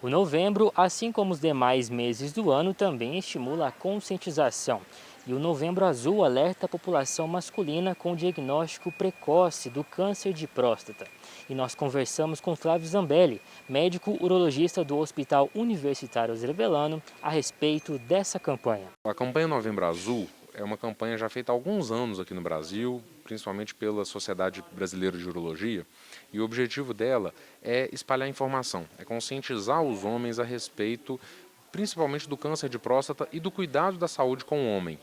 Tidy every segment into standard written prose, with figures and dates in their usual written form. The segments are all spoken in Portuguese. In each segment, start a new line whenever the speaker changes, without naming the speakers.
O novembro, assim como os demais meses do ano, também estimula a conscientização. E o Novembro Azul alerta a população masculina com o diagnóstico precoce do câncer de próstata. E nós conversamos com Flávio Zambelli, médico urologista do Hospital Universitário Zervelano, a respeito dessa campanha.
A campanha Novembro Azul é uma campanha já feita há alguns anos aqui no Brasil, principalmente pela Sociedade Brasileira de Urologia, e o objetivo dela é espalhar informação, é conscientizar os homens a respeito principalmente do câncer de próstata e do cuidado da saúde com o homem.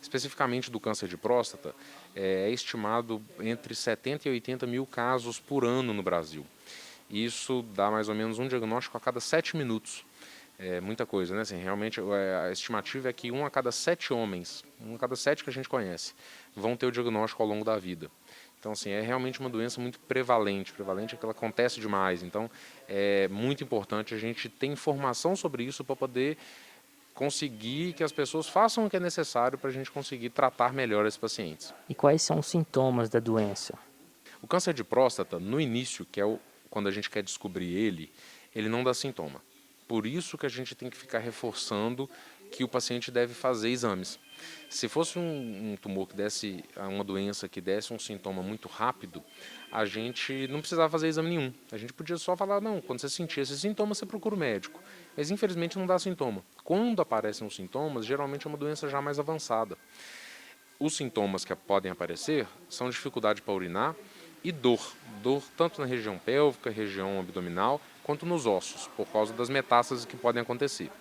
Especificamente do câncer de próstata, é estimado entre 70 e 80 mil casos por ano no Brasil. Isso dá mais ou menos um diagnóstico a cada 7 minutos. É muita coisa, né? Assim, realmente a estimativa é que 1 a cada 7 homens, 1 a cada 7 que a gente conhece, vão ter o diagnóstico ao longo da vida. Então, assim, é realmente uma doença muito prevalente. Prevalente é que ela acontece demais. Então, é muito importante a gente ter informação sobre isso para poder conseguir que as pessoas façam o que é necessário para a gente conseguir tratar melhor esses pacientes.
E quais são os sintomas da doença?
O câncer de próstata, no início, que é quando a gente quer descobrir ele não dá sintoma. Por isso que a gente tem que ficar reforçando que o paciente deve fazer exames. Se fosse um tumor que desse, uma doença que desse um sintoma muito rápido, a gente não precisava fazer exame nenhum. A gente podia só falar, não, quando você sentir esses sintomas, você procura o médico. Mas infelizmente não dá sintoma. Quando aparecem os sintomas, geralmente é uma doença já mais avançada. Os sintomas que podem aparecer são dificuldade para urinar e dor. Dor tanto na região pélvica, região abdominal, quanto nos ossos, por causa das metástases que podem acontecer.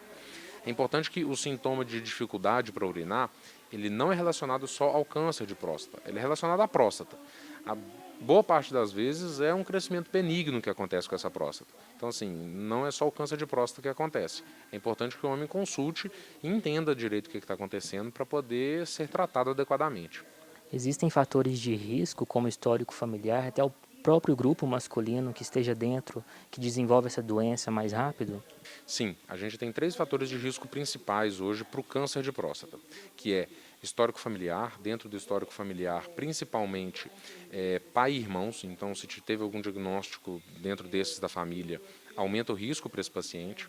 É importante que o sintoma de dificuldade para urinar, ele não é relacionado só ao câncer de próstata, ele é relacionado à próstata. A boa parte das vezes é um crescimento benigno que acontece com essa próstata. Então, assim, não é só o câncer de próstata que acontece. É importante que o homem consulte e entenda direito o que está acontecendo para poder ser tratado adequadamente.
Existem fatores de risco, como histórico familiar, até o próprio grupo masculino que esteja dentro, que desenvolve essa doença mais rápido?
Sim, a gente tem 3 fatores de risco principais hoje para o câncer de próstata, que é histórico familiar, dentro do histórico familiar, principalmente pai e irmãos. Então, se teve algum diagnóstico dentro desses da família, aumenta o risco para esse paciente.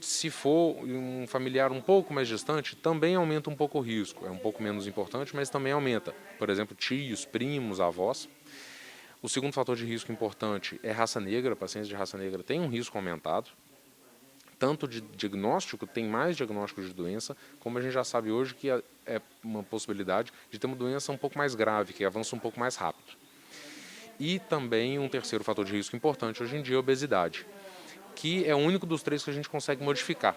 Se for um familiar um pouco mais distante, também aumenta um pouco o risco. É um pouco menos importante, mas também aumenta. Por exemplo, tios, primos, avós. O segundo fator de risco importante é raça negra. Pacientes de raça negra têm um risco aumentado. Tanto de diagnóstico, tem mais diagnósticos de doença, como a gente já sabe hoje que é uma possibilidade de ter uma doença um pouco mais grave, que avança um pouco mais rápido. E também um terceiro fator de risco importante hoje em dia é a obesidade, que é o único dos 3 que a gente consegue modificar.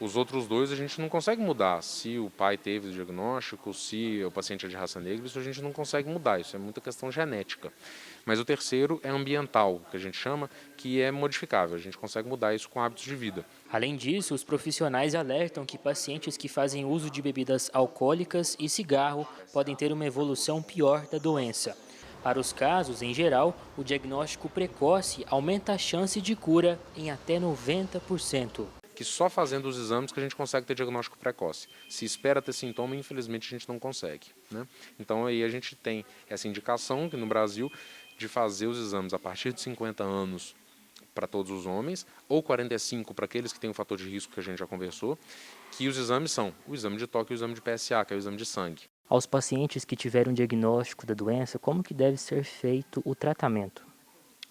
Os outros 2 a gente não consegue mudar. Se o pai teve o diagnóstico, se o paciente é de raça negra, isso a gente não consegue mudar. Isso é muita questão genética. Mas o terceiro é ambiental, que a gente chama, que é modificável. A gente consegue mudar isso com hábitos de vida.
Além disso, os profissionais alertam que pacientes que fazem uso de bebidas alcoólicas e cigarro podem ter uma evolução pior da doença. Para os casos, em geral, o diagnóstico precoce aumenta a chance de cura em até 90%.
Que só fazendo os exames que a gente consegue ter diagnóstico precoce. Se espera ter sintoma, infelizmente a gente não consegue, né? Então aí a gente tem essa indicação que no Brasil de fazer os exames a partir de 50 anos para todos os homens, ou 45 para aqueles que têm o fator de risco que a gente já conversou, que os exames são o exame de toque e o exame de PSA, que é o exame de sangue.
Aos pacientes que tiveram diagnóstico da doença, como que deve ser feito o tratamento?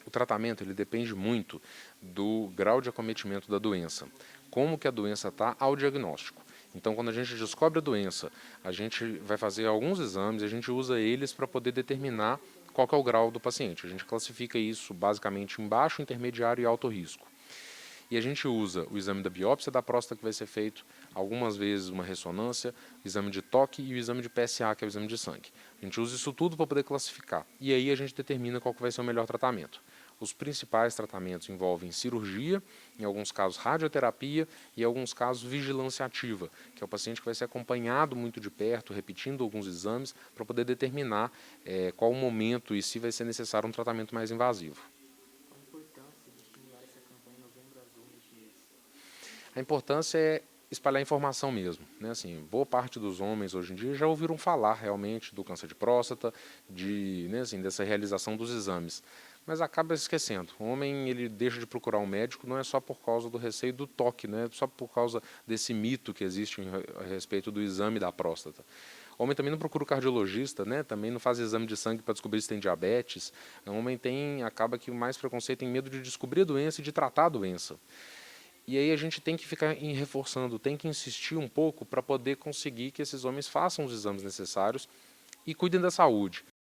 O tratamento ele depende muito do grau de acometimento da doença, como que a doença está ao diagnóstico. Então, quando a gente descobre a doença, a gente vai fazer alguns exames, a gente usa eles para poder determinar qual que é o grau do paciente. A gente classifica isso basicamente em baixo, intermediário e alto risco. E a gente usa o exame da biópsia da próstata que vai ser feito, algumas vezes uma ressonância, o exame de toque e o exame de PSA, que é o exame de sangue. A gente usa isso tudo para poder classificar. E aí a gente determina qual que vai ser o melhor tratamento. Os principais tratamentos envolvem cirurgia, em alguns casos radioterapia e em alguns casos vigilância ativa, que é o paciente que vai ser acompanhado muito de perto, repetindo alguns exames, para poder determinar qual o momento e se vai ser necessário um tratamento mais invasivo. A importância é espalhar informação mesmo, né? Assim, boa parte dos homens hoje em dia já ouviram falar realmente do câncer de próstata, né, assim, dessa realização dos exames. mas acaba esquecendo. O homem ele deixa de procurar um médico não é só por causa do receio do toque, não é só por causa desse mito que existe a respeito do exame da próstata. O homem também não procura o cardiologista, né? Também não faz exame de sangue para descobrir se tem diabetes. O homem acaba que mais preconceito, tem medo de descobrir a doença e de tratar a doença. E aí a gente tem que ficar reforçando, tem que insistir um pouco para poder conseguir que esses homens façam os exames necessários e cuidem da saúde.